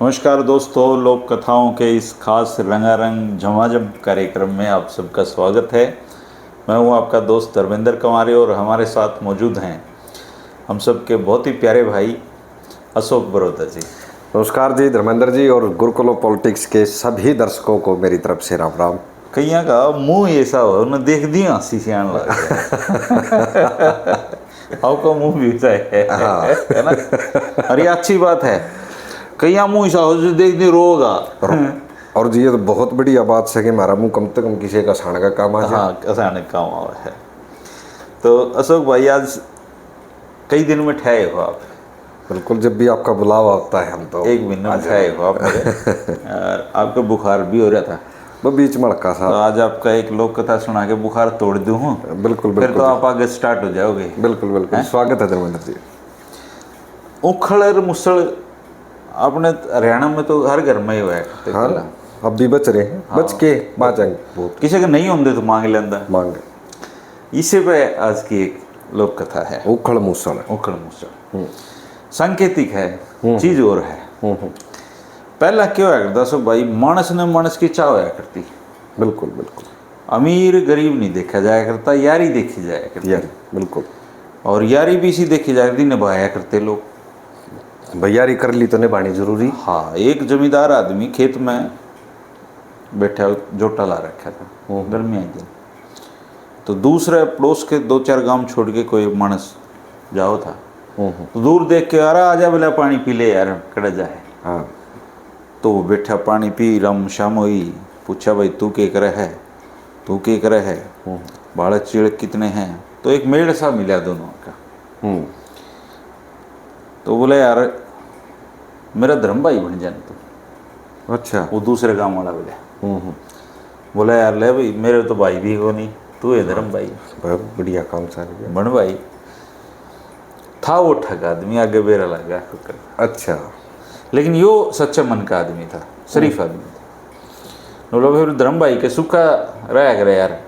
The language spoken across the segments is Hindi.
नमस्कार दोस्तों, लोक कथाओं के इस खास रंगारंग झमाझम कार्यक्रम में आप सबका स्वागत है। मैं हूं आपका दोस्त धर्मेंद्र कुमारी और हमारे साथ मौजूद हैं हम सबके बहुत ही प्यारे भाई अशोक बरोदा जी। नमस्कार जी धर्मेंद्र जी और गुरुकुल पॉलिटिक्स के सभी दर्शकों को मेरी तरफ से राम राम। कईया का मुंह ऐसा हो उन्हें देख दिया हंसी से आने लग गया। आपका मुंह भी ऐसा है ना, अरे अच्छी बात है। कईया मुंह ऐसा हो जो देख दी रोगा। और जी ये तो बहुत बढ़िया बात है कि हमारा मुंह कम से कम किसी का हंसाने का काम आ जाए। हाँ, हंसाने का काम आवा है। तो अशोक भाई आज कई दिन में ठहरे हो आप। बिल्कुल, जब भी आपका बुलावा होता है हम तो एक महीने में ठहरे हो आप मेरे। और आपका बुखार भी हो रहा था, वो बीच में रखा था। तो आज आपका एक लोक कथा सुना के बुखार तोड़ दूँ हूँ। बिल्कुल फिर बिल्कुल तो आप आगे स्टार्ट हो जाओगे। बिल्कुल बिल्कुल स्वागत है धर्मेंद्र जी। उखड़ और मुसड़ अपने हरियाणा में तो हर घर में ही हुआ है। हाँ, अब भी बच रहे हैं। बच के बाँचेंगे बहुत। किसी का नहीं होंगे तो मांग लेंदा मांगे इसे पे आज की एक लोक कथा है उखड़ मुसड़। उखड़ मुसड़। सांकेतिक है, चीज और है। पहला क्या होया करता सो भाई, मानस ने मानस की चाह होया करती। बिल्कुल बिल्कुल अमीर गरीब नहीं देखा जाया करता, यारी देखी जाया करती। यार बिल्कुल। और यारी भी इसी देखी जाया करती, निभाया करते लोग। भैयारी कर ली तो निभानी जरूरी। हाँ, एक जमींदार आदमी खेत में बैठा जोटा ला रखा था गर्मी आई दिन। तो दूसरे पड़ोस के 2-4 गांव छोड़ के कोई मानस जाओ था, तो दूर देख के अरे आजा बोला पानी पी ले यार कड़ा जाए। हाँ, तो वो बैठा पानी पी रम शाम हुई। पूछा भाई तू क्या करे है, तू क्या करे है, बालक चिड़ कितने हैं। तो एक मेड़ सा मिला दोनों का। तो बोले यार मेरा धर्म भाई बन जाने तू। अच्छा। वो दूसरे गांव वाला बोला यार ले भाई मेरे तो भाई भी हो नहीं, तू है धर्म भाई। बहुत बढ़िया काम चाल गया। बन भाई था वो ठग आदमी, आगे बेरा लगा। अच्छा। लेकिन यो सच्चे मन का आदमी था, शरीफ आदमी था। बोला फिर धर्म भाई के सूखा रहा करे यार,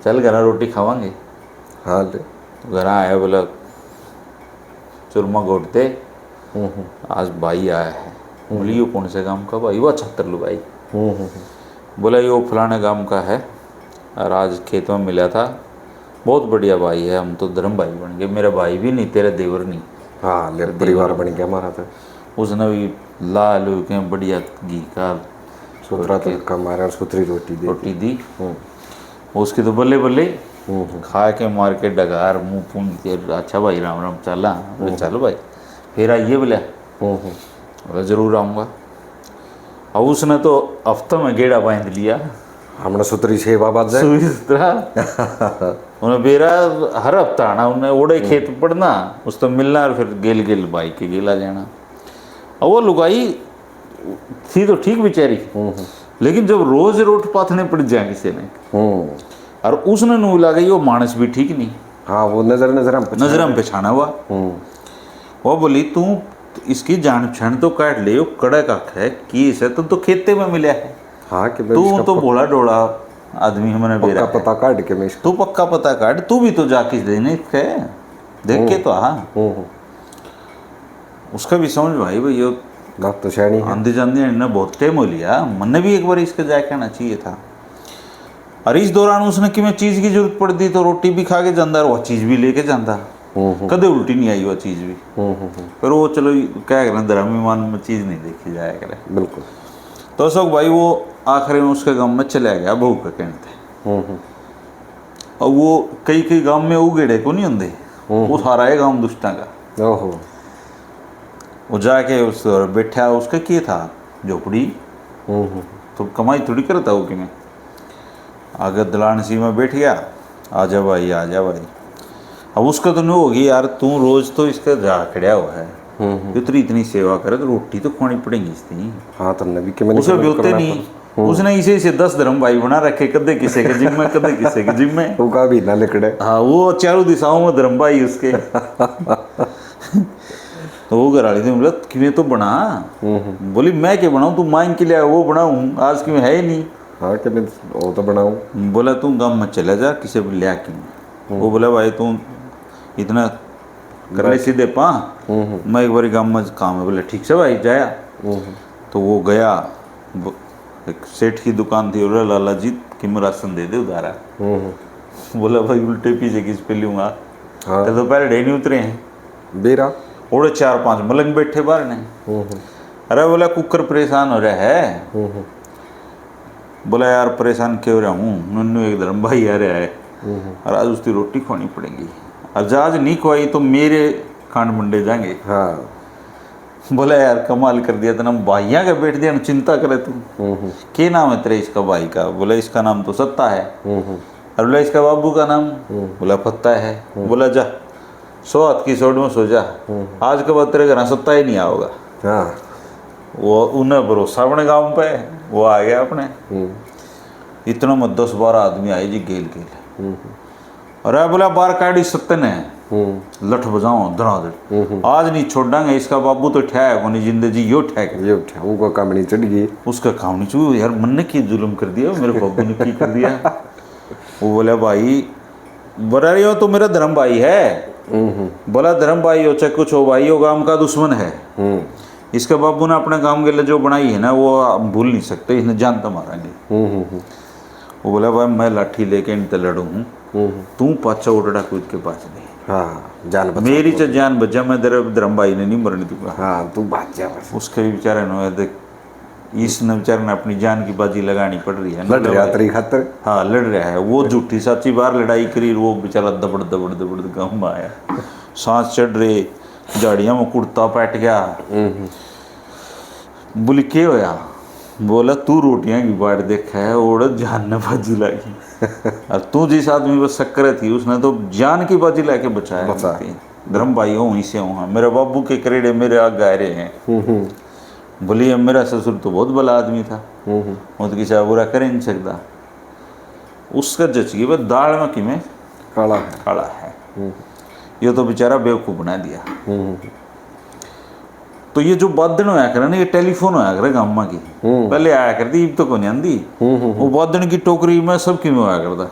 चल घर रोटी खावांगे। हाँ ले। तो घर आया, बोला चूरमा घोटते आज भाई आया है। बोली यो कौन से गांव का भाई? वो 76 भाई। बोला यो फलाने गांव का है और आज खेत में मिला था, बहुत बढ़िया भाई है, हम तो धर्म भाई बन गए। मेरा भाई भी नहीं, तेरा देवर नहीं। हाँ ले, परिवार बन गया हमारा तो। उसने भी लाल के बढ़िया घी का सुथरा तड़का मारा और सुथरी रोटी दी। उसकी तो बल्ले बल्ले खा के मार के डगार मुंह पूंछ के, अच्छा भाई राम राम चला। चलो भाई फिर आइए बोला। बोला जरूर आऊँगा। और उसने तो हफ्ते में गेड़ा बांध लिया। हमने सुथरी सेवा बात जाए। उन्हें बेरा हर हफ्ता आना, उन्हें ओड़े खेत पड़ना, उस तो मिलना और फिर गेल गेल बाई के गेला जाना। और वो लुगाई थी तो ठीक बेचारी, लेकिन जब रोज रोट पाथने पड़ जाए किसी ने, और उसने नू लगा वो मानस भी ठीक नहीं। हाँ, वो नजर में पछाना हुआ। वो बोली तू इसकी जान पहचान तो काट ले, कड़क आँख है की है, तो खेते में मिला है। हाँ कि तू तो भोला डोला आदमी हमने बेरा पता काट के मैं तू पक्का पता काट, तू भी तो जाके देने के देख के तो। हाँ, उसका भी समझ भाई भाई ये बात तो शायद आंधी जांधी ने बहुत टाइम हो लिया, मन भी एक बार इसके जाके आना चाहिए था। और इस दौरान उसने कि मैं चीज की जरूरत पड़ती तो रोटी भी खा के जाता, वह चीज भी लेके जाता। कदे उल्टी नहीं आई वह चीज भी। पर वो चलो क्या करें, धर्मीमान में चीज नहीं देखी जाया करे। बिल्कुल। तो अशोक भाई वो आखिरी में उसके गांव में चला गया बहू का कहने थे। और वो कई कई गांव में उगेड़े को नहीं होंगे, वो सारा है गांव दुष्टा का। ओहो। वो जाके उस बैठा, उसका क्या था झोपड़ी, तो कमाई थोड़ी करता वो कि मैं आगे दलान सी में बैठ गया, आजा भाई आजा भाई। अब उसका तो नहीं होगी यार, तू रोज तो इसका जा खड़ा हुआ है, इतनी सेवा करे तो रोटी तो खानी पड़ेगी इसकी। हाँ तो नबी के मैंने उसे बोलते नहीं, उसने इसे 10 धर्म भाई बना रखे, कदे किसे के जिम में कदे किसे के जिम में। वो का भी ना लिखड़े। हाँ, वो चारों दिशाओं में धर्म भाई उसके। तो वो घर वाली थी, बोला कि तो बना। बोली मैं क्या बनाऊँ, तू मांग के लिया वो बनाऊँ, आज की मैं है ही नहीं। हाँ कि मैं वो तो बनाऊँ। बोला तू गाँव में चला जा किसी को लिया कि। वो बोला भाई तू इतना कर ले सीधे पा, मैं एक बार गाँव में काम है। बोले ठीक से भाई जाया। तो वो गया, एक सेठ की दुकान थी, बोला लाला जी कि मैं राशन दे दे उधारा। बोला भाई उल्टे पीछे किस पे लूँगा, हाँ। तो पहले ढे नहीं उतरे हैं बेरा ओड़े 4-5 मलंग बैठे बाहर ने। अरे बोला कुकर परेशान हो रहा है। बोला यार परेशान क्यों हो रहा हूँ, नन्नू एक धर्म भाई आ रहा है और आज उसकी रोटी खुआनी पड़ेगी, और आज नहीं खुआई तो मेरे कांड मंडे जाएंगे। हाँ। बोला यार कमाल कर दिया, तेना भाइया का बैठ दिया, चिंता करे तू। क्या नाम है तेरे इसका भाई का? बोला इसका नाम तो सत्ता है। और बोला इसका बाबू का नाम? बोला पत्ता है। बोला जा 100 हाथ की सोड में सो जा, आज के बाद तेरे घर सत्ता ही नहीं आओगा। हाँ। वो उन्हें भरोसा अपने गांव पे, वो आ गया अपने। इतना में 10-12 आदमी आए जी गेल गेल। अरे बोला बार काटी सत्ते ने लठ बजाओ धड़ाधड़, आज नहीं छोड़ांगे इसका बाबू तो ठहक होनी जिंदगी यो ठहक ये उठा उनको कामनी चढ़ गई, उसका काम नहीं चू यार मन ने की जुल्म कर दिया, मेरे बाबू ने की कर दिया। वो बोला भाई बरा रही हो तो मेरा धर्म भाई है। बोला धर्म भाई हो चाहे कुछ हो, भाई हो गांव का दुश्मन है। इसके बाबू ने अपने गांव के लिए जो बनाई है ना वो आप भूल नहीं सकते, इसने जान तो मारेंगे। वो बोला भाई मैं लाठी लेके इनसे लड़ू हूँ, तू पाचा उड़ड़ा कूद के पास नहीं। हाँ जान बचा, मेरी तो जान बचा, मैं तेरे धर्म भाई ने नहीं मरने दूंगा। हाँ तू बात जा बस। उसके भी बेचारे ने देख इसने बेचारे ने अपनी जान की बाजी लगानी पड़ रही है, लड़ रहा तेरी खातर। हाँ लड़ रहा है वो, झूठी साची बार लड़ाई करी, वो बेचारा दबड़ दबड़ दबड़ गाँव में आया, सांस चढ़ रहे, झाड़ियाँ में कुर्ता पैट गया। बोली के होया? बोला तू रोटियां की बाट देखा है और जान ने बाजी लागी, और तू जिस आदमी पर शक्कर थी उसने तो जान की बाजी लाके बचाया। धर्म भाई हो वहीं से हूँ, मेरे बाबू के करेड़े मेरे आग गाय रहे हैं। बोली मेरा ससुर तो बहुत भला आदमी था, वो तो किसी बुरा कर नहीं सकता। उसका जच गई बस दाल में कि में काला है, काला है, ये तो बेचारा बेवकूफ बना दिया। तो ये जो बादन होया करे ना, ये टेलीफोन होया करे गाँव में की, पहले आया करती अब तो को नहीं आंदी। वो बादन की टोकरी में सब की में होया करता,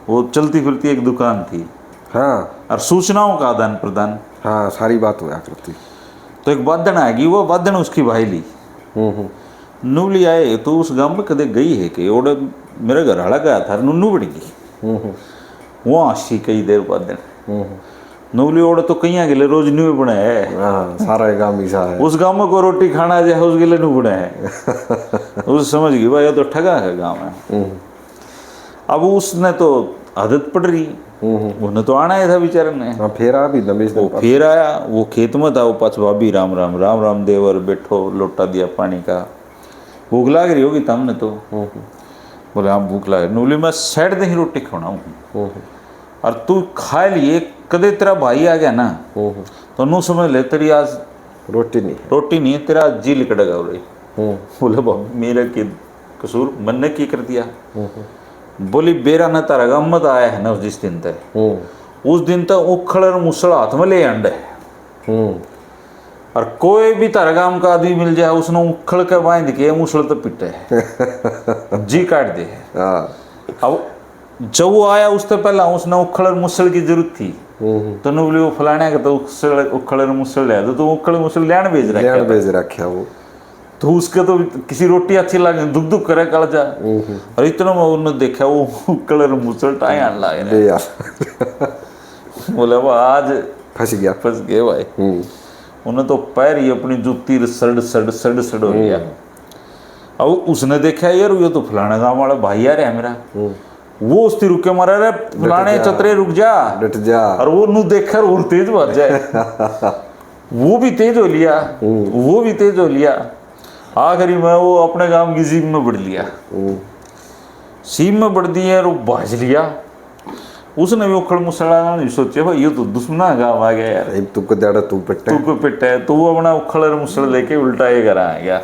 वो चलती फिरती एक दुकान थी। हाँ। और सूचनाओं का आदान प्रदान, हाँ सारी बात होया करती। तो एक बादन आएगी, वो बादन उसकी भाई ली नूली आए तो उस गांव में कदे गई है कि ओडे मेरे घर वाला गया था, नुन्नू बढ़ गई वो आशी कई देर बादन नूली ओड़े तो कहीं गेले रोज न्यू बने है। हाँ सारा गांव ईसा है, उस गांव में को रोटी खाना जाए उस गिले नु बने है। उस समझ गई भाई ये तो ठगा है गांव में। अब उसने तो आदत पड़ रही, उन्हें तो आना ही था बेचारे ने। हाँ फिर आ भी दमेश वो फिर आया, वो खेत में था, वो पाछ भाभी राम राम राम राम देवर बैठो, लोटा दिया पानी का, भूख लाग रही होगी तमने तो। बोले हाँ भूख लाग रही। नूली मैं साइड दे ही रोटी खाना और तू खा लिए, कदे तेरा भाई आ गया ना तो नू समझ ले तेरी आज रोटी नहीं, रोटी नहीं है, तेरा जी लिकड़ेगा हो रही। बोले बाबू मेरा के कसूर, मन ने की कर दिया? बोली बेरा न तारा गाँव मत आया है ना जिस दिन तक, उस दिन तक उखड़ और मुसड़ हाथ में ले अंडे, और कोई भी तारा गाँव का आदमी मिल जाए उसने उखड़ के बांध के मुसड़ तो पिटे जी काट दे। अब जब वो आया उससे पहला उसने उखड़ और मुसड़ की जरूरत थी, तो ने बोले वो फलाने का तो उखड़ और मुसड़ ले, तो उखड़ मुसड़ लेन भेज रखा वो, तो उसके तो किसी रोटी अच्छी लगे दुख दुख करे कल जा। और इतना में उन्होंने देखा वो कलर मुसल टाई आने लगे। बोले वो आज फंस गए भाई। उन्हें तो पैर ही अपनी जूती सड़ सड़ सड़ सड़ हो गया। अब उसने देखा यार ये तो फलाना गाँव वाला भाई आ रहा है मेरा, वो उसकी रुके मारा रे फलाने चतरे रुक जा डट जा, और वो नु देखा और तेज भाग जाए। वो भी तेज हो लिया, वो भी तेज हो लिया। आखिरी में वो अपने गांव की सीम में बढ़ लिया, सीम में बढ़ दिया और वो भाज लिया। उसने भी उखड़ मुसड़ा नहीं सोचे भाई ये तो दुश्मना गाँव आ गया यार, तू को दाड़ा तू पिटे, तू को पिटे, तो वो अपना उखड़ और मुसड़ लेके उल्टा ये घर आ गया।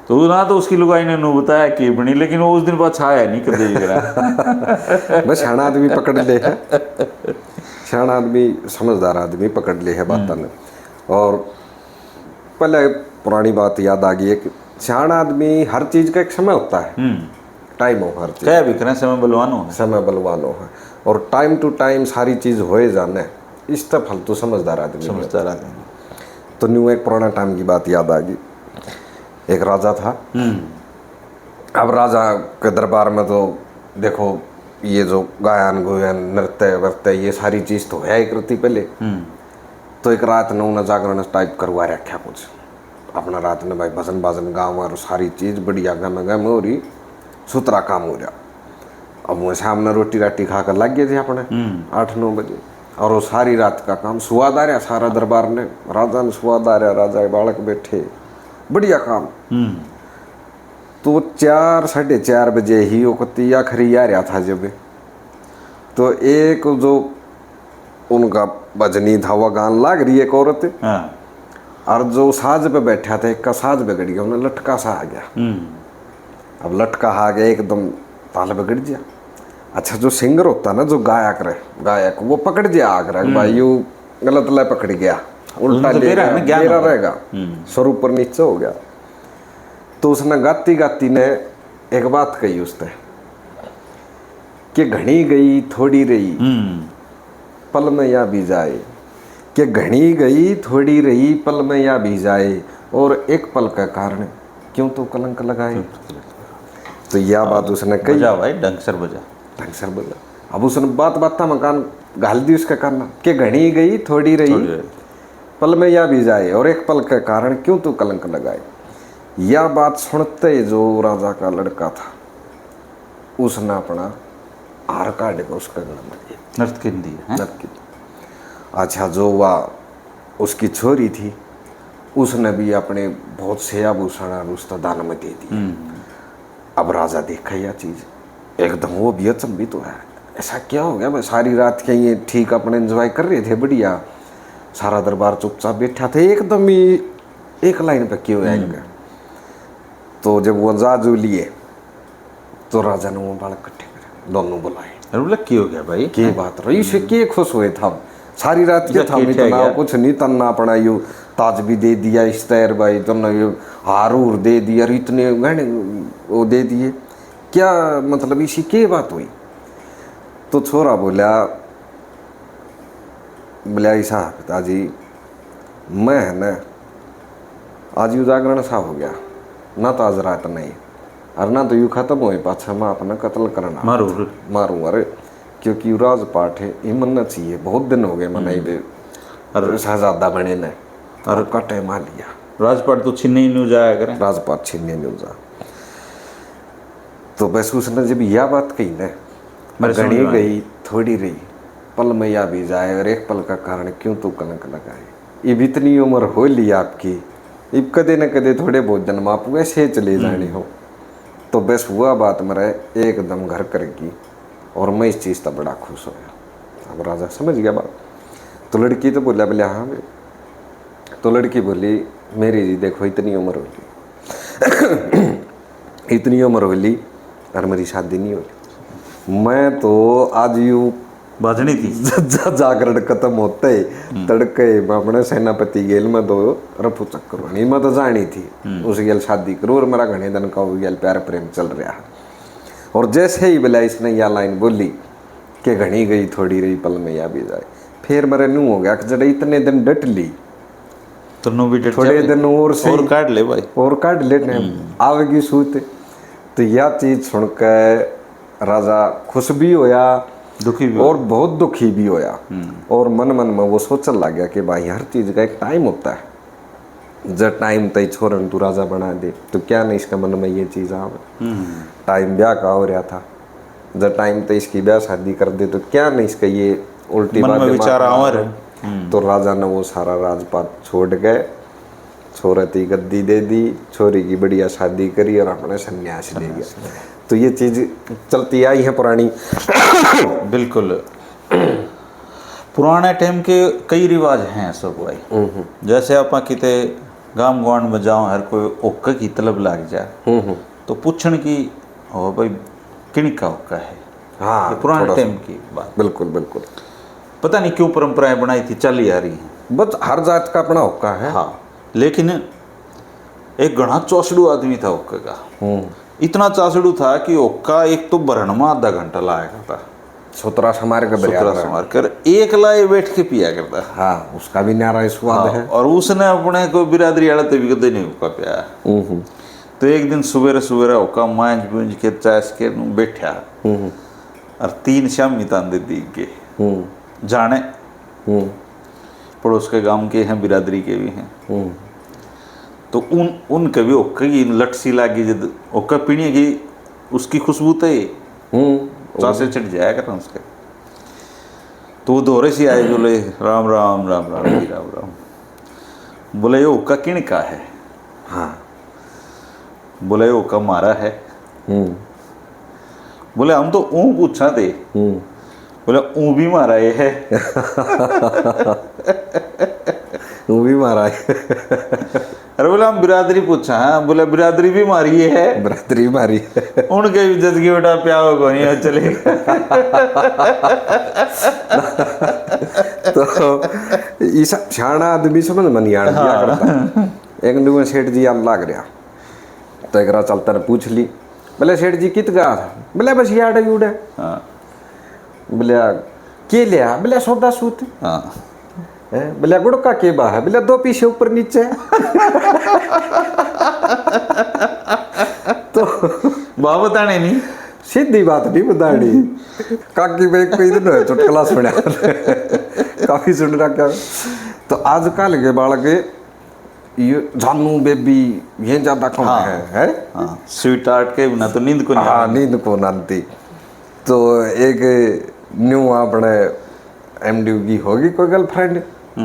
तो ना तो उसकी लुगाई ने नू बताया कि बनी, लेकिन वो उस दिन बाद छाया नहीं कर देगा। बस शाना आदमी पकड़ ले है, शाना आदमी समझदार आदमी पकड़ ले है बात ने। और पहले पुरानी बात याद आ गई है कि शाना आदमी हर चीज का एक समय होता है, टाइम हो हर चीज, क्या भी करें समय बलवान हो, समय बलवान हो है, और टाइम टू टाइम सारी चीज होए जाने इस तक फालतू समझदार आदमी। समझदार आदमी। तो न्यू एक पुराना टाइम की बात याद आ गई, एक राजा था। अब राजा के दरबार में तो देखो ये जो गायन गुयन नृत्य वर्त्य ये सारी चीज तो है ही करती पहले। तो एक रात ने उन्हें जागरण टाइप करवा रखा कुछ अपना, रात में भाई भजन बाजन गाँव और सारी चीज बढ़िया गम हो रही, सुतरा काम हो रहा। अब वो सामने रोटी राटी खाकर लग गए थे अपने 8-9 बजे, और वो सारी रात का काम सुवाद आ रहा सारा दरबार ने, राजा ने सुवाद आ रहा, राजा के बालक बैठे बढ़िया काम। तो 4-4:30 बजे ही वो कत्ती आखिरी आ रहा था जब, तो एक जो उनका भजनी था वो गान लाग रही एक औरत, और जो साज पे बैठा था एक का साज बिगड़ गया, उन्हें लटका सा आ गया। अब लटका आ गया एकदम ताल बिगड़ गया। अच्छा जो सिंगर होता ना, जो गायक वो पकड़ गया आकर भाई यू गलत ला पकड़ गया, उल्टा ले गया रहेगा, स्वरूप पर नीचे हो गया। तो उसने गाती गाती ने एक बात कही उसने कि घनी गई थोड़ी रही पल में या भी जाए, कि घनी गई थोड़ी रही पल में या भी जाए, और एक पल का कारण क्यों तो कलंक लगाए। तो यह बात उसने कही, बजा भाई ढंग से बजा। अब उसने बात मकान घाल दी उसका करना कि घनी गई थोड़ी रही पल में या भी जाए, और एक पल के कारण क्यों तू कलंक लगाए। यह बात सुनते जो राजा का लड़का था उसने अपना हार काट के उसका गला मार दिया, नर्तकी। अच्छा जो वह उसकी छोरी थी उसने भी अपने बहुत से आभूषण उसका दान में दे दिए। अब राजा देखा यह चीज एकदम, वो भी अचंभित तो है, ऐसा क्या हो गया भाई, सारी रात के ये ठीक अपने एंजॉय कर रहे थे बढ़िया, सारा दरबार चुपचाप बैठा थे, एकदम ही एक लाइन पे क्यों आएंगे। तो जब वो जाजू लिए तो राजा ने वो बालक इकट्ठे करे, दोनों बुलाए, अरे बोला क्या हो गया भाई, क्या बात रही से के खुश हुए था सारी रात के था, इतना कुछ नहीं तन्ना पड़ा, यू ताज भी दे दिया इस्तर भाई, तुमने यू हार उर दे दिया, इतने गहने वो दे दिए, क्या मतलब इसी के बात हुई। तो छोरा बोला ऐसा पिताजी मैं है ना आज यू जागरण सा हो गया ना, तो आज रात नहीं और ना तो यू खत्म हुए पाछा मैं अपना कत्ल करना मारूँ। अरे क्योंकि राजपाठ है ये मनना चाहिए, बहुत दिन हो गए मनाई बे और शहजादा बने ने और कटे मान लिया, राजपाट तो छीनने ही नहीं जाया करें, राजपाट छीनने नहीं जा। तो बस उसने जब यह बात कही ना, घनी गई थोड़ी रही पल में या भी जाए, और एक पल का कारण क्यों तो कलंक लगाए। ये इतनी उम्र हो ली आपकी, अब कदे न कदे थोड़े बहुत जन्म आप वैसे चले जाने हो। तो बस हुआ बात मेरे एकदम घर करेगी, और मैं इस चीज़ का बड़ा खुश हो गया। अब राजा समझ गया बात। तो लड़की तो बोला बोले हाँ भाई। तो लड़की बोली मेरी जी देखो इतनी उम्र हो ली इतनी उम्र हो ली और मेरी शादी नहीं हो ली, मैं तो आज यू बाजनी थी जागरण खत्म होते ही तड़के मैं अपने सेनापति गेल में तो रफू चक्कर बनी, मैं तो जानी थी उस गेल शादी करूँ, और मेरा घने दिन का गेल प्यार प्रेम चल रहा है। और जैसे ही बोला इसने यह लाइन बोली कि घनी गई थोड़ी रही पल में या भी जाए, फिर मेरे नू हो गया कि जरा इतने दिन डट ली तो नो भी थोड़े दिन और काट ले भाई, और काट लेने आवेगी सूत। तो यह चीज सुनकर राजा खुश भी होया, दुखी भी और बहुत दुखी भी होया, और मन में वो सोचने लग गया कि भाई हर चीज का एक टाइम होता है, जब टाइम तय छोरन तू राजा बना दे तो क्या नहीं इसका मन में ये चीज आवे। टाइम ब्याह का हो रहा था, जब टाइम तय इसकी ब्याह शादी कर दे तो क्या नहीं इसका ये उल्टी बात विचार आवर। तो राजा ने वो सारा राजपाट छोड़ गए, छोरती गद्दी दे दी, छोरी की बढ़िया शादी करी और अपने सन्यास ले गया। तो ये चीज चलती आई है पुरानी बिल्कुल पुराने टाइम के कई रिवाज हैं सब भाई। जैसे आप किते गांव गवान में जाओ हर कोई ओक्का की तलब लाग जाए तो पूछण की हो भाई किन का ओक्का है। हाँ, पुराने टाइम की बात। बिल्कुल बिल्कुल, पता नहीं क्यों परंपराएं बनाई थी, चली आ रही हैं, बस हर जात का अपना ओक्का है। हाँ, लेकिन एक घना चौसड़ू आदमी था ओक्का का, इतना चासड़ू था कि ओक्का एक तो भरण में आधा घंटा लाया था, सुतरा समार के सुतरा बरियार। समार कर एक लाए बैठ के पिया करता। हाँ, उसका भी न्यारा स्वाद है। और उसने अपने को बिरादरी वाला तो भी कदे नहीं हुआ पिया। तो एक दिन सवेरे सवेरे होका मांझ बूंझ के चास के बैठा और 3 शामी तांदे दी के जाने पड़ोस के गांव के हैं, बिरादरी के भी हैं। तो उनके भी ओक्का की लट सी लागी जब ओक्का पीने की उसकी खुशबू तो चासे चढ़ जाया कर उसके। तो वो दोहरे से आए, बोले राम राम राम राम जी राम राम। बोले ये ओक्का किन का है? हाँ। बोले ये ओक्का मारा है। बोले हम तो ऊँ पूछा थे। बोले ऊँ भी मारा ये है। वो भी मारा है। अरे बोले हम बिरादरी पूछा है। बोले बिरादरी भी मारी है। बरादरी मारी है। उनके भी जज की बेटा प्याव को नहीं चले। तो ईसा शाना आदमी समझ मन यार दिया करता। एक नुआ सेठ जी आम लाग रहा, तो एक चलता ने पूछ ली, बोले सेठ जी कित गया था? बोले बस याड यूड है। बोले के लिया? बोले सौदा सूत। बोले गुड़का के बा है? बोले 2 पीछे ऊपर नीचे। तो बाबा बताने नहीं, सीधी बात नहीं बतानी। काकी भाई कोई दिन है चुटकला सुना, काफी सुन रहा क्या। तो आजकल के बालक ये जानू बेबी ये ज्यादा कम है। स्वीट आर्ट के बिना तो नींद को नहीं। हाँ, नींद को नाती। तो एक न्यू अपने MD की होगी कोई गर्लफ्रेंड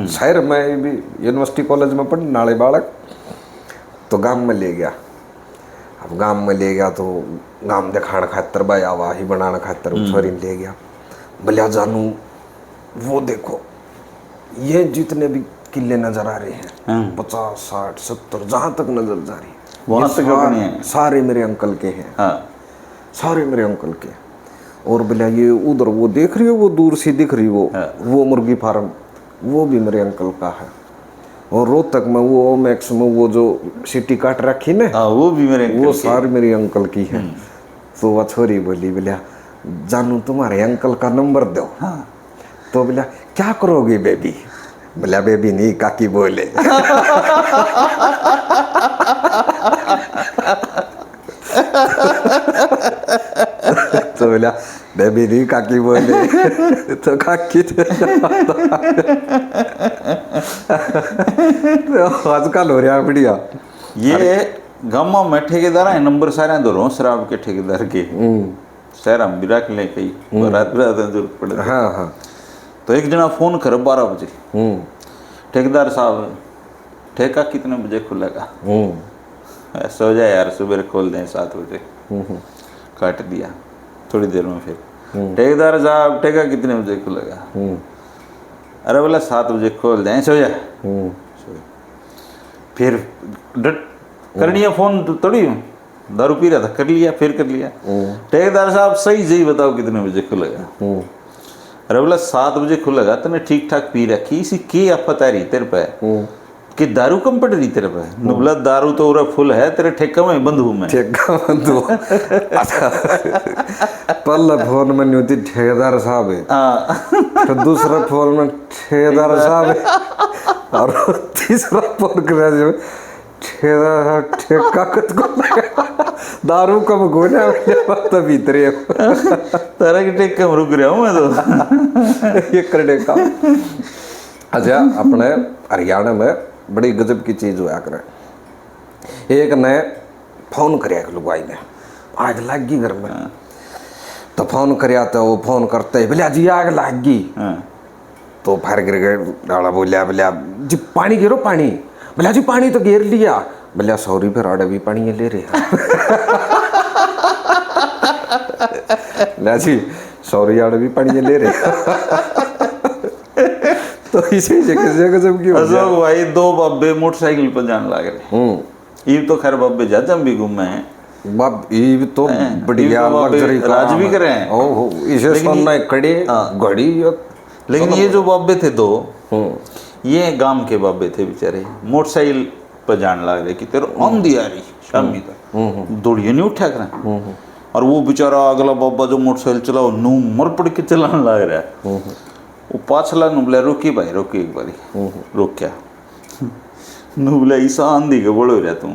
शहर में भी यूनिवर्सिटी कॉलेज में पढ़ने नाले बालक, तो गांव में ले गया। अब गांव में ले गया तो गांव दिखाने खातर बाया वाही बनाने खातर छोरी ले गया। बोलिया जानू वो देखो ये जितने भी किले नजर आ रहे हैं 50 60 70 जहां तक नजर जा रही है वहां तक अपने हैं। सारे मेरे अंकल के हैं। हाँ। सारे मेरे अंकल के। और बोलिया ये उधर वो देख रही हो, वो दूर से दिख रही वो मुर्गी फार्म, वो भी मेरे अंकल का है। और रोहतक में वो मैक्स में वो जो सिटी काट रखी ना, वो भी मेरे वो सारी मेरे अंकल की है। तो वह छोरी बोली, बोलिया जानू तुम्हारे अंकल का नंबर दो। तो बोलिया क्या करोगी बेबी? बोलिया बेबी नहीं काकी बोले। तो बोलिया बेबी नहीं काकी बोले। तो काकी तो आजकल हो रहा बढ़िया। ये गाँव में ठेकेदार है, नंबर सारे दो रो शराब के ठेकेदार के शहर हम भी रख ले कई रात जरूरत पड़े। हाँ। तो एक जना फोन कर 12 बजे, ठेकेदार साहब ठेका कितने बजे खुलेगा? सो जाए यार, सुबह खोल दें 7 बजे। काट दिया थोड़ी देर में। फिर ठेकेदार साहब ठेका कितने बजे खुलेगा? अरे बोला 7 बजे खोल दें, सो जा। फिर डट करनी है फोन, थोड़ी दारू पी रहा था, कर लिया। फिर कर लिया। ठेकेदार साहब सही बताओ कितने बजे खुलेगा? अरे बोला 7 बजे खुलेगा। तूने ठीक ठाक पी रखी, इसी की आफत आ रही तेरे पे कि दारू कम पड़ रही तेरे पे? बोला दारू तो पूरा फुल है, तेरे ठेका में बंद हूँ मैं। ठेका बंद हो। पहला फोन में नहीं होती ठेकेदार साहब है, फिर दूसरा फोन में ठेकेदार साहब है, और तीसरा फोन कर ठेकेदार ठेका कत को दारू कम गोना तो भीतर तारा के ठेका में रुक रहा हूँ मैं तो। ये करने का। अच्छा, अपने हरियाणा में बड़ी गजब की चीज हुआ करे। एक ने फोन कर लुगाई ने, आग लग गई घर में। तो फोन कर वो फोन करते ही बोलिया जी आग लग गई। तो फायर ब्रिगेड वाला बोलिया जी पानी गिरो पानी। बोलिया जी पानी तो घेर लिया। बोलिया सॉरी फिर आड़े भी पानी ले रहे हैं। जी सॉरी आड़े भी पानी ले रहे। तो इसी जगह जब की अशोक भाई 2 बाबे मोटरसाइकिल पर जाने लग रहे। ये तो खैर बाबे जम भी घूमे हैं। बाप ये तो बढ़िया लग्जरी राज भी करे हैं। ओहो, इसे सोना कड़े घड़ी। लेकिन ये जो बाबे थे 2, ये गांव के बाबे थे बेचारे, मोटरसाइकिल पर जाने लग रहे कि तेरे आंधी आ रही शामी तक दौड़िए नहीं उठा करें। और वो बेचारा अगला बाबा जो मोटरसाइकिल चलाओ नू मर पड़ के चलाने लग रहा है। वो पाछला नु बोला रोकी भाई रोकी एक बारी, रोक क्या नु बोला ईसा आंधी के बड़ो रहा तू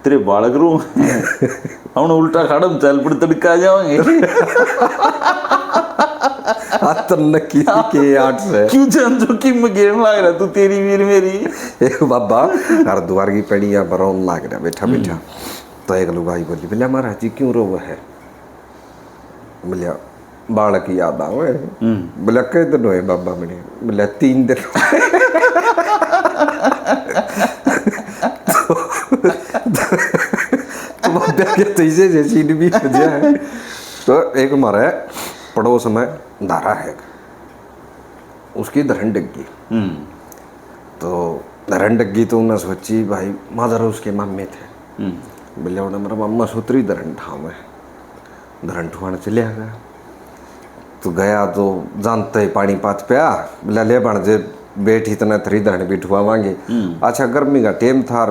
तेरे बालक रू हम उल्टा खड़ा चल पड़ तड़का जाओगे नक्की के 8 से क्यों जान जोखिम में गिरने लग रहा तू तेरी वीर मेरी। एक बाबा हर द्वार की पेड़िया बरौन लाग रहा बैठा बैठा। तो एक लुगाई बोली बोले महाराज जी क्यों रो है? बोलिया बालक की याद आओ। बोला कई दिन हुए बाबा मैंने? बोला 3 दिन। तो बाबा के तैसे जैसी भी वजह है। तो एक हमारे पड़ोस में धारा है, उसकी धरन डग्गी। तो धरन डग्गी तो उन्हें सोची भाई माधर उसके मामे थे। बोले उन्हें मेरा मामा सूत्री धरन ठाव है, धरन ठुआने चले गया। तो गया तो जानते ही पानी पात पे आ बोला ले बन जे बैठ इतना थरी धरन भी ठुआवांगे। अच्छा गर्मी का टाइम था,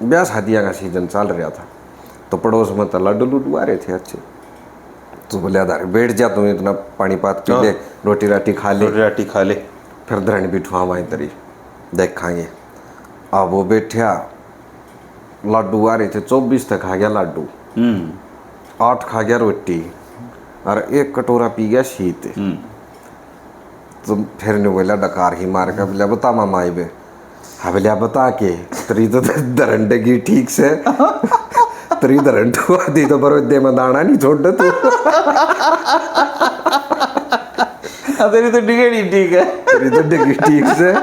ब्याह शादियाँ का सीजन चल रहा था। तो पड़ोस में तो लड्डू लुड्डू आ रहे थे अच्छे। तो बोले आधार बैठ जा तुम इतना पानी पात पी ले, रोटी राटी खा ले, फिर धरन भी ठुआवाई तरी देखांगे। अब वो बैठा, लाडू आ रहे थे 24 तक खा गया लाडू, 8 खा गया रोटी और 1 कटोरा पी गया शीत। तो फिर ने बोला डकार ही मार कर बोला बता मामा आई बे। हाँ बोलिया बता के तरी तो धरन डगी ठीक से तरी धरन ठुआ दी तो बरोदे में दाना नहीं छोड़ दे तू। तेरी तो डिगेड़ी ठीक है, तेरी तो डिगी ठीक से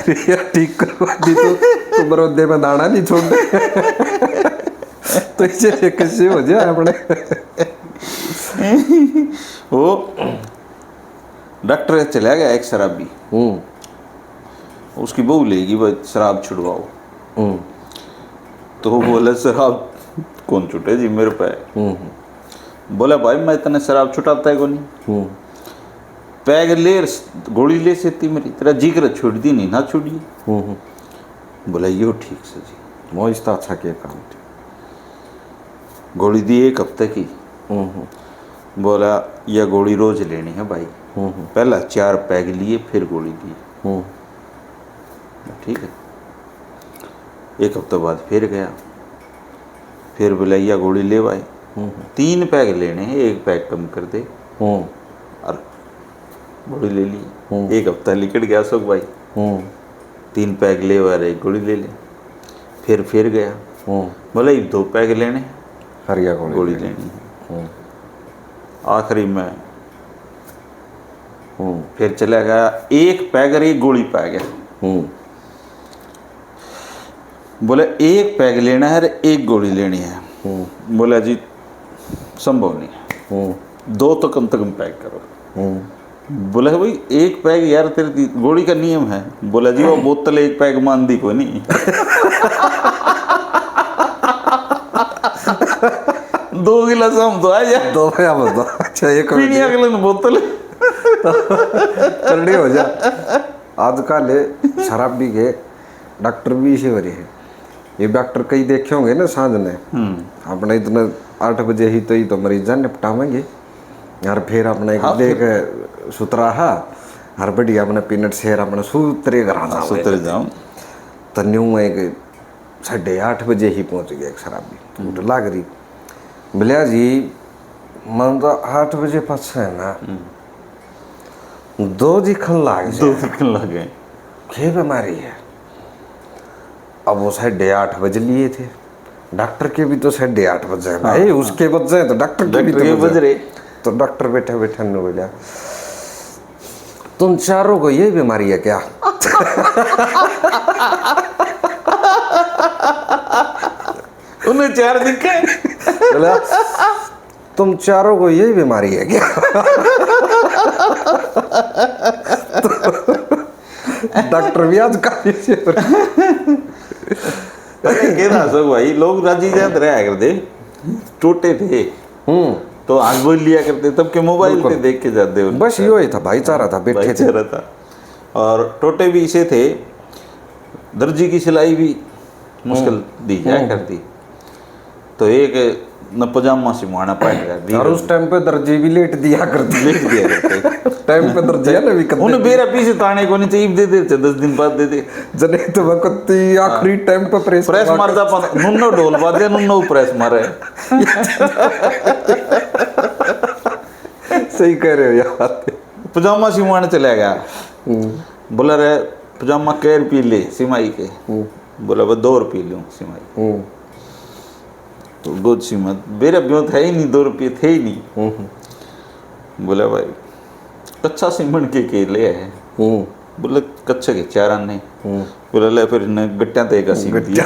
तेरी ठीक करवा दी तो बरोदे में दाना नहीं छोड़ दे। तो इसे कैसे हो जाए अपने। वो डॉक्टर चला गया एक शराबी, उसकी बहू लेगी भाई शराब छुड़वाओ। तो वो बोले शराब कौन छुटे जी मेरे पे। बोला भाई मैं इतने शराब छुटाता है को नहीं, पैग ले गोली ले सेती मेरी तेरा जिक्र छोड़ दी नहीं ना छोड़िए। बोला यो ठीक से जी मोइस्ता अच्छा के काम थे। गोली दी 1 हफ्ते की। बोला यह गोली रोज लेनी है भाई। पहला 4 पैग लिए फिर गोली दी। ठीक है, 1 हफ्ते बाद फिर गया, फिर बोला यह गोली ले भाई 3 पैग लेने हैं, 1 पैग कम कर दे। और गोली ले ली। 1 हफ्ता निकट गया अशोक भाई, 3 पैग ले और 1 गोली ले ले। फिर गया, बोला 2 पैग लेने हरिया गोली लेनी है। आखिरी में फिर चला गया, 1 पैग और 1 गोली पा गया। बोले 1 पैग लेना है 1 गोली लेनी है। बोला जी संभव नहीं है, 2 तो कम से कम पैक करो। बोला भाई 1 पैग यार तेरे गोली का नियम है। बोला जी वो बोतल 1 पैग मान दी को नहीं। 2 गिलास हम तो आ जाए 2 या बता। अच्छा एक पीनी अगले बोतल करनी हो जा। आजकल शराबी के डॉक्टर भी इसी वजह है। ये डॉक्टर कई देखे होंगे ना सांझ ने अपने इतने 8 बजे ही तो मरीजा निपटावेंगे यार। फिर अपने देख सुतराहा हर बढ़िया अपने पीनट शेर अपने सूत्रे जाऊँ तो न्यू एक 8:30 बजे ही पहुँच गया एक शराबी उठ लाग रही। बोलिया जी मन तो 8 बजे पास है ना 2 दिखन लागे क्या बीमारी है। अब वो 8:30 बजे लिए थे, डॉक्टर के भी तो 8:30 बजे है भाई। उसके बज जाए तो डॉक्टर के भी तो बज रहे। तो डॉक्टर बैठा बैठा ने बोला तुम चारों को ये बीमारी है क्या? उन्हें 4 दिखे। बोला तुम चारों को ये बीमारी है क्या? डॉक्टर भी आज काफी भाई लोग राजी जात रहा करते टोटे थे तो आग बोल लिया करते, तब के मोबाइल पे देख के जाते हो। बस यो ही था, भाईचारा था, बैठे थे था। और टोटे भी इसे थे, दर्जी की सिलाई भी मुश्किल दी जाया करती। तो एक न पजामा सिमाना पाएगा और उस टाइम पे दर्जी भी लेट दिया करते लेट दिया करते टाइम पे दर्जी है ना भी करते उन्हें बेरा पीछे ताने को नहीं चाहिए दे देते 10 दिन बाद दे दे जने तो वक्ती आखिरी टाइम पे प्रेस मारता नुन्नो ढोल बाजे नुन्नो प्रेस मारे सही कह रहे हो यार पजामा सिमाने चला गया बोला रे पजामा कै रुपये ले सिमाई के बोला बस 2 रुपये लूँ सिमाई तो दूध सीमा मेरा ब्यों था ही नहीं 2 रुपये थे ही नहीं बोला भाई कच्चा सीमन के ले है बोले कच्चे के 4 आने बोला ले फिर न गट्टियां ते का सीम दिया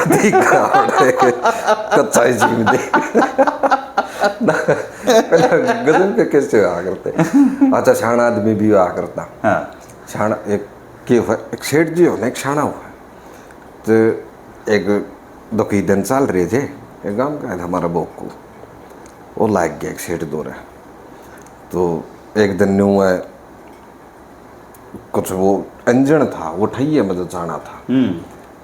कच्चा ही सीम दे गजब के कैसे आ करते अच्छा शाना आदमी भी आ करता हाँ शाना एक सेठ जी होने एक शाना हुआ तो एक 2 दिन चल रहे थे एक गाँव का है हमारा बोक को वो लाग गया एक सेठ दो रहा तो एक दिन न्यू है कुछ वो अंजन था वो ठैया मदद जाना था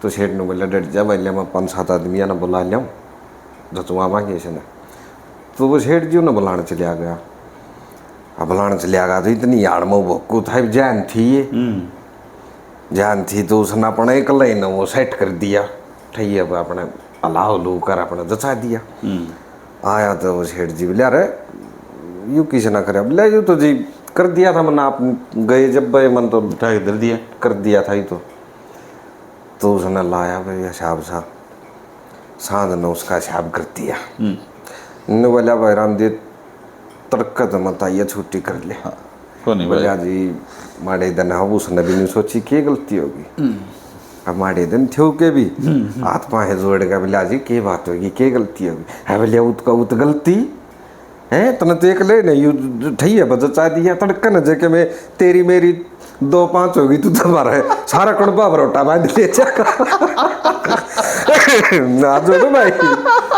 तो सेठ ने बोला डट जा भाई मैं 5-7 आदमी ना बुला लिया जो तुम आवांगे ऐसे ना तो वो सेठ जी ने बुलाने चले गया अब बुलाने चले गया तो इतनी यार में वो को था जान थी ये जान थी तो उसने अपने एक लाइन वो सेट कर दिया ठैया पे अपने अलाव लू कर अपने जचा दिया आया तो वो सेठ जी बोले अरे यू किसी ना करे बोले यू तो जी कर दिया था मैंने आप गए जब भाई मन तो उठा के दे दिया कर दिया था ही तो उसने लाया भाई हिसाब सा सांझ ने उसका हिसाब कर दिया ने बोला भाई रामदेव तड़कत मत आइए छुट्टी कर ले बोला जी माड़े दिन हाँ उसने भी नहीं सोची क्या गलती होगी अब माड़े दिन थे के भी हाथ पाए जोड़ के बोला जी क्या बात होगी क्या गलती होगी है बोले उत गलती है तने तो एक ले नहीं ठैया बचा दिया तड़कन जे के मैं तेरी मेरी 2-5 होगी तू तो मारा है सारा कड़बा बरोटा बांध ले ना जोड़ो भाई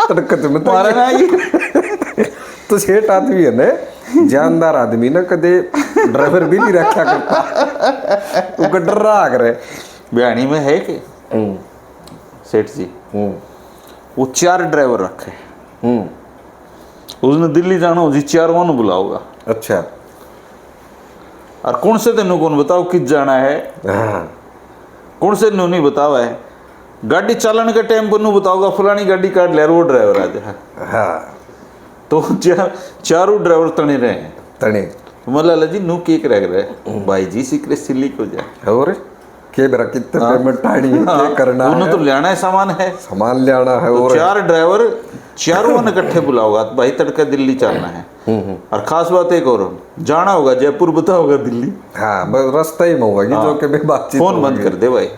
तड़कत में मारा ना तो सेठ आदमी है ना जानदार आदमी ना कदे ड्राइवर भी नहीं रखा करता वो डर रहा करे बयानी में है कि सेठ जी वो 4 ड्राइवर रखे उसने दिल्ली जाना हो जी 4 वालों बुलाओगा अच्छा और कौन से तेनों कौन बताओ किस जाना है कौन से नु नहीं बतावा है गाड़ी चालन के टाइम पर नु बताओगा फलानी गाड़ी काट ले वो ड्राइवर आ जाए हाँ तो 4 ड्राइवर तने रहे हैं तने मतलब जी नु केक रह रहे भाई जी सीक्रेट सिली हो जाए और के बेरा कितने पेमेंट टाड़ी है करना है तो लेना है सामान लेना है तो और 4 ड्राइवर 4 इकट्ठे बुलाओगा भाई तड़का दिल्ली चलना है और खास बात एक और जाना होगा जयपुर बताओगा दिल्ली हाँ बस रास्ता ही में होगा जो के भी बातचीत फोन बंद कर दे भाई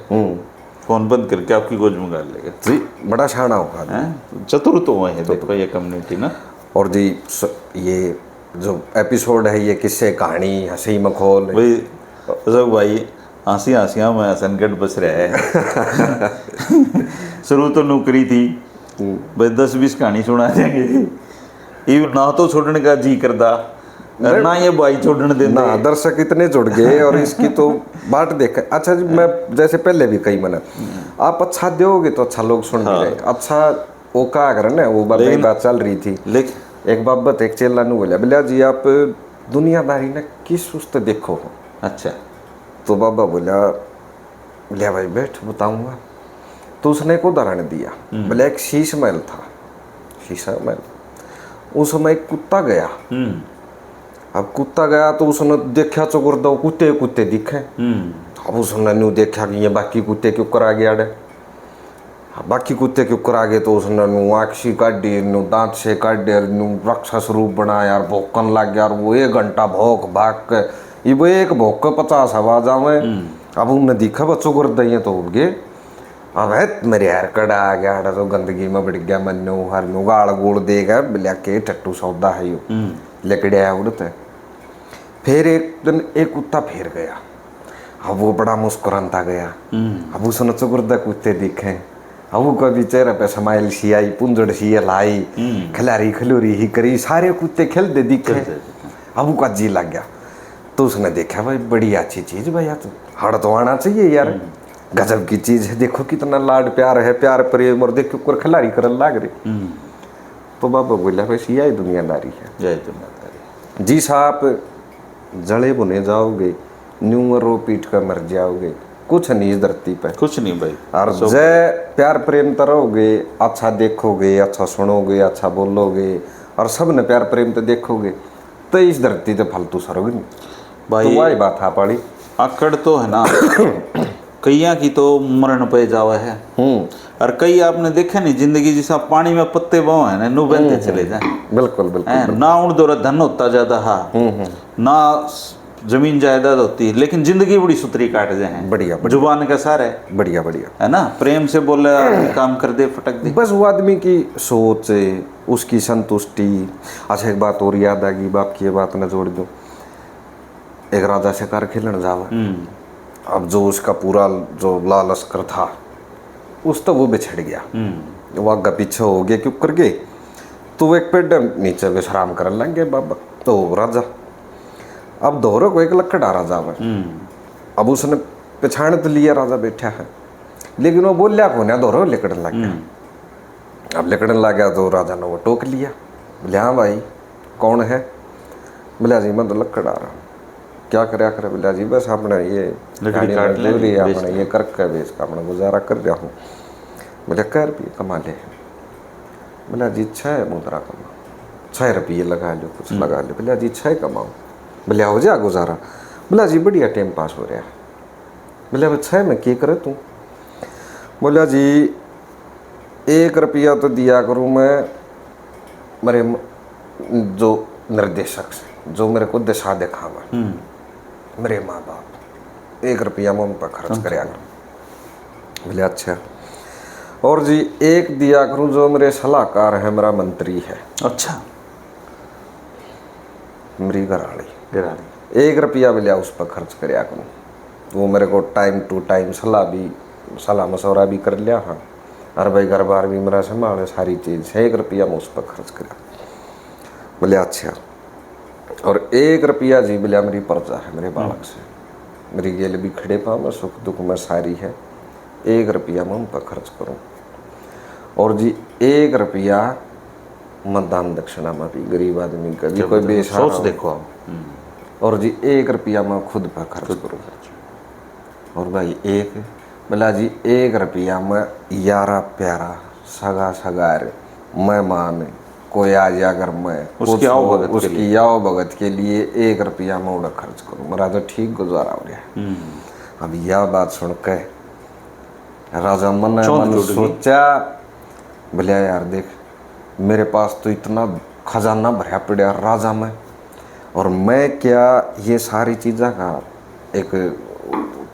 फोन बंद करके आपकी गोज मंगा लेगा जी बड़ा शाना होगा चतुर तो है देखो ये कम्युनिटी ना और जी ये जो एपिसोड है ये किस्से कहानी हंसी मखौल भाई भाई हंसियाँ में संकट बस रहा है शुरू तो नौकरी थी भाई 10-20 कहानी सुना देंगे ये ना तो छोड़ने का जी करता ना ये भाई छोड़ने देना ना दर्शक इतने जुड़ गए और इसकी तो बाट देख अच्छा जी मैं जैसे पहले भी कई मैंने आप अच्छा दोगे तो अच्छा लोग सुन भी रहे अच्छा वो क्या कर ना वो बात चल रही थी लेकिन एक बाबत एक चेला ने बोला बोला जी आप दुनियादारी ने किस सुस्त देखो हो अच्छा तो बाबा बोला भाई बैठ बताऊंगा तो उसने एक उदाहरण दिया बोले एक शीश महल था शीशा महल उस समय एक कुत्ता गया अब कुत्ता गया तो उसने देखा चोकर दो कुत्ते दिखे अब उसने न्यू देखा कि ये बाकी कुत्ते क्यों करा गया डे बाकी कुत्ते क्यों करा गए तो उसने न्यू आँखी काटी न्यू दांत से काट दिया न्यू राक्षस रूप बनाया यार भौंकन लग गया और वो 1 घंटा भौंक भाग के ये वो एक भौंक के 50 आवाज आवे अब उनने दिखा बच्चों को दही तो उठ गए अब है मेरे यार कड़ा आ गया तो गंदगी में बढ़ गया मनु हर नु गाड़ गोड़ देगा बोलिया के टट्टू सौदा है यो लकड़े आया उड़ते फिर एक दिन एक कुत्ता फिर गया अब वो बड़ा मुस्कुराता गया अब उसने चुकुरदा कुत्ते दिखे अब वो कभी चेहरे पे समाइल सी आई पुंजड़ सी लाई खिलारी खिलूरी ही करी सारे कुत्ते खेलते दिखे अब वो का जी लग गया तो उसने देखा भाई बड़ी अच्छी चीज भाई यार हड़ तो आना चाहिए यार गजब की चीज है देखो कितना लाड प्यार है प्यार प्रेम और देखो ऊपर खिलाड़ी करन लाग रही तो बाबा बोला बस यही दुनियादारी है। जय दुनियादारी। जी साहब जले बुने जाओगे, न्यू रो पीट कर मर जाओगे, कुछ नहीं इस धरती पे। कुछ नहीं भाई। और जय प्यार प्रेम करोगे, अच्छा देखोगे, अच्छा सुनोगे, अच्छा बोलोगे और सब ने प्यार प्रेम तो देखोगे, तो इस धरती पे फालतू सरोगे नहीं भाई। तो वही बात है पड़ी। आकड़ तो है ना कईया की तो मरण पे जावा है। और कई आपने देखा नहीं जिंदगी जैसा पानी में पत्ते बहो है ना, नु बहते चले जाए। बिल्कुल बिल्कुल। ना उन दौरा धन होता ज्यादा हा, ना जमीन जायदाद होती है, लेकिन जिंदगी बड़ी सुतरी काट जाए। बढ़िया जुबान का सार है। बढ़िया बढ़िया है ना, प्रेम से बोले आदमी काम कर दे, फटक दे। बस वो आदमी की सोच, उसकी संतुष्टि। अच्छा एक बात और याद आ गई, बाप की ये बात न जोड़ दूं। एक राजा शिकार खेलने जावा, अब जो उसका पूरा जो लाल लश्कर था उस तो वो बिछड़ गया, वो आगे पीछे हो गया क्यों करके, तो वो एक पेड़ नीचे विश्राम करने लग गया बाबा तो राजा। अब दोहरों को एक लकड़ा राजा है, अब उसने पिछाड़ तो लिया, राजा बैठा है, लेकिन वो बोलिया को ना दोहरों लिकड़न लग गया। अब लिकड़न लग गया तो राजा ने वो टोक लिया, बोले हाँ भाई कौन है? बोला जी मैं तो लकड़ आ रहा हूँ। क्या करे करे? बोला जी बस अपना ये मजदूरी अपना ये करके बेच का अपना गुजारा कर रहा हूँ। बोले कै रुपये कमा ले? बोला जी 6 मुद्रा कमा, 6 रुपये लगा लो, कुछ लगा लो। बोला जी 6 कमाओ। बोले हो जा गुजारा? बोला जी बढ़िया टाइम पास हो रहा है। बोले अब 6 में क्या करे तू? बोला जी 1 रुपया तो दिया करूँ मैं मेरे जो निर्देशक से, जो मेरे को दिशा दिखावा, मेरे माँ बाप, 1 रुपया मैं उन पर खर्च कराया करूँ। बोले अच्छा। और जी 1 दिया करूँ जो मेरे सलाहकार है, मेरा मंत्री है। अच्छा। मेरी घराड़ी 1 रुपया बोलिया उस पर खर्च कराया करूँ, वो मेरे को टाइम टू टाइम सलाह मशवरा भी कर लिया। हाँ और भाई घर बार भी मेरा संभाले सारी चीज़, 1 रुपया मैं उस पर खर्च करा। बोले अच्छा। और 1 रुपया जी बोलिया मेरी पर्चा है मेरे बालक से, मेरी गेल भी खड़े पाँव में सुख दुख में सारी है, 1 रुपया मैं उन पर खर्च करूँ। और जी 1 रुपया मैं दान दक्षिणा में भी गरीब आदमी का भी कोई बेसहारा सोच देखो आप। और जी 1 रुपया मैं खुद पर खर्च करूँ। और भाई एक बोला जी 1 रुपया में यारा प्यारा सगा सगार मेहमान कोई आ जाए अगर मैं उसकी आओ भगत के लिए 1 रुपया मैं उड़ा खर्च करूँ, मेरा तो ठीक गुजारा हो रहा है। अब यह बात सुन के राजा मन सोचा, बोले यार देख मेरे पास तो इतना खजाना भरा पड़ा राजा में, और मैं क्या ये सारी चीज़ें का एक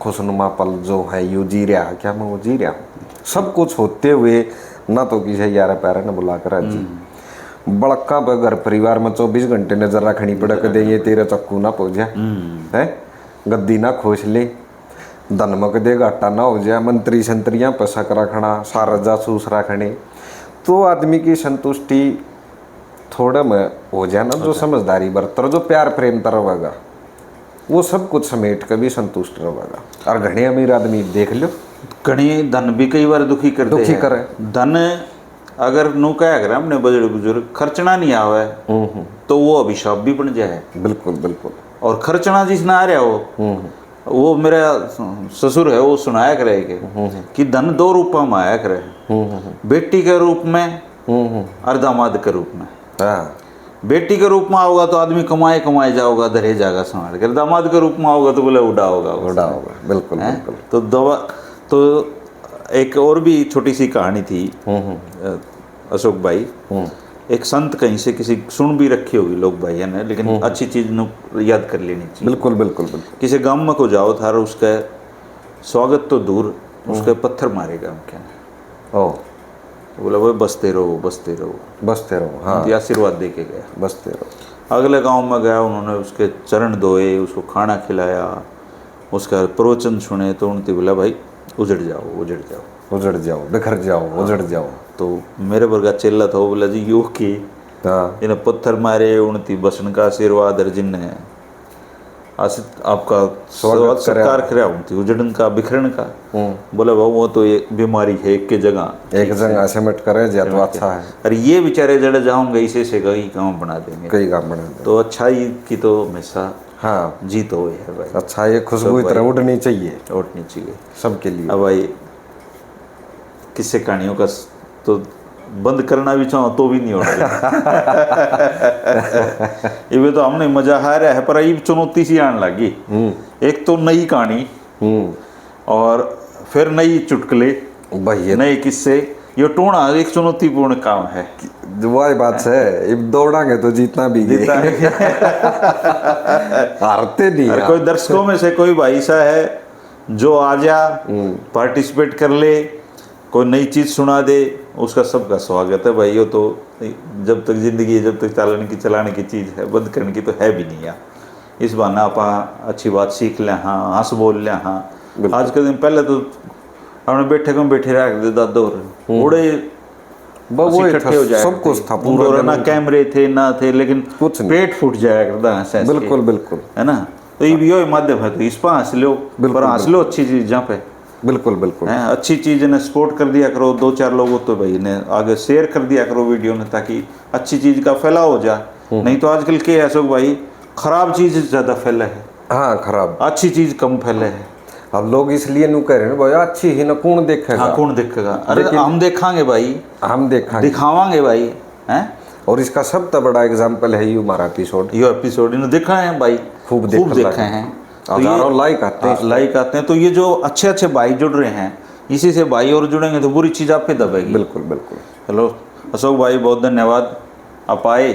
खुशनुमा पल जो है यू जी रहा है, क्या मैं वो जी रहा हूँ सब कुछ होते हुए ना तो किसी यार प्यारे ने बुला कर जी बड़का पर घर परिवार में 24 घंटे नजर रखनी पड़ा के दे ये तेरा चक्कू ना पहुँच जाए है, गद्दी ना खोज ले, धनमक दे घाटा ना हो जाए, मंत्री संतरियाँ पर शक रखना, सारा जासूस रखने, तो आदमी की संतुष्टि थोड़ा में हो जाए ना, जो समझदारी बरतर जो प्यार प्रेम तरवेगा वो सब कुछ समेट कर भी संतुष्ट रहेगा। और घने अमीर आदमी देख लो, घनी धन भी कई बार दुखी करे। धन अगर नु कह कर हमने बुजुर्ग खर्चना नहीं आवे तो वो अभिशाप भी बन जाए। बिल्कुल बिल्कुल। और खर्चना जिस ना आ रहा हो वो मेरा ससुर है वो सुनाया करे कि धन 2 रूपों में आया करे, बेटी के रूप में और दामाद के रूप में। बेटी के रूप में आओगा तो आदमी कमाए जाओगा, दरे जाएगा संभाल कर, दामाद के रूप में आओगा तो बोले उड़ा होगा। बिल्कुल बिल्कुल। तो दवा तो एक और भी छोटी सी कहानी थी अशोक भाई। एक संत कहीं से किसी सुन भी रखी होगी लोग भाई ने, लेकिन अच्छी चीज याद कर लेनी चाहिए। बिल्कुल बिल्कुल बिल्कुल। किसी गांव में को जाओ थारा उसका स्वागत तो दूर, उसके पत्थर मारेगा क्या। ओ बोला वो बसते रहो। हाँ आशीर्वाद दे के गया, बसते रहो। अगले गांव में गया, उन्होंने उसके चरण धोए, उसको खाना खिलाया, उसका प्रवचन सुने, तो उन्होंने बोला भाई उजड़ जाओ, बिखर जाओ, उजड़ जाओ। तो मेरे वर्गा चेला था, वो बोला जी यो की इन्हें पत्थर मारे उनती बसन का आशीर्वाद अर्जिन है, आपका स्वागत सत्कार करे होती उजड़न का बिखरन का। बोले भाऊ वो तो ये बीमारी है एक के जगह एक जगह सिमट करे ज्यादा तो अच्छा है। अरे ये बेचारे जड़े जाऊंगे इसे से कई काम बना देंगे, कई काम बना देंगे। तो अच्छाई की तो हमेशा हाँ जीत हो है भाई। अच्छा ये खुशबू इतना उड़नी चाहिए, उठनी चाहिए सबके लिए। अब भाई किस्से कहानियों का तो बंद करना भी चाहो तो भी नहीं हो रहा। ये तो हमने मजा आ रहा है, पर ये चुनौती सी आने लगी। एक तो नई कहानी और फिर नई चुटकुले, नए किस्से, ये टोना एक चुनौतीपूर्ण काम है। वही बात है, अब दौड़ांगे तो जीतना भी हारते नहीं। कोई दर्शकों में से कोई भाई सा है जो आ जा पार्टिसिपेट कर ले, कोई नई चीज़ सुना दे, उसका सबका स्वागत है भाई। ये तो जब तक जिंदगी है, जब तक चलाने की चीज़ है, बंद करने की तो है भी नहीं यार। इस बहाना आप अच्छी बात सीख लें, हाँ हंस बोल लें। हाँ आज के दिन पहले तो हमने बैठे रह दे दादो उड़े इकट्ठे हो जाए, सब कुछ था पूरा, ना कैमरे थे ना थे, लेकिन कुछ पेट फूट जाया करता। बिल्कुल बिल्कुल है ना। तो ये भी माध्यम है, तो इस पर हंस लो, पर हंस लो अच्छी चीज़ जहाँ पे बिल्कुल बिल्कुल है अच्छी चीज़ ने सपोर्ट कर दिया करो, 2-4 लोगों तो भाई ने आगे शेयर कर दिया करो वीडियो में, ताकि अच्छी चीज़ का फैलाव हो जाए। नहीं तो आजकल के अशोक भाई खराब चीज़ ज़्यादा फैला है। हाँ खराब, अच्छी चीज़ कम फैले है। अब लोग इसलिए नु कह रहे हैं भाई अच्छी ही ना कौन देखेगा। हाँ कौन देखेगा, अरे हम देखांगे भाई, हम देखांगे दिखावांगे भाई हैं। और इसका सबसे बड़ा एग्जाम्पल है ये हमारा एपिसोड, ये एपिसोड इन्होंने देखा है भाई, खूब देखे हैं, हजारों लाइक आते हैं। तो ये जो अच्छे भाई जुड़ रहे हैं, इसी से भाई और जुड़ेंगे तो बुरी चीज़ आप पे दबेगी। बिल्कुल बिल्कुल। हेलो अशोक भाई, बहुत धन्यवाद, आप आए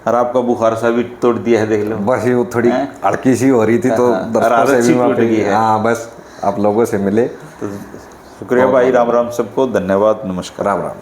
और आपका बुखार सा भी तोड़ दिया है, देख लो। बस ये थोड़ी हल्की सी हो रही थी तो दर्शकों से भी माफी है। हाँ बस आप लोगों से मिले, तो शुक्रिया भाई। राम राम सबको, धन्यवाद, नमस्कार। राम राम।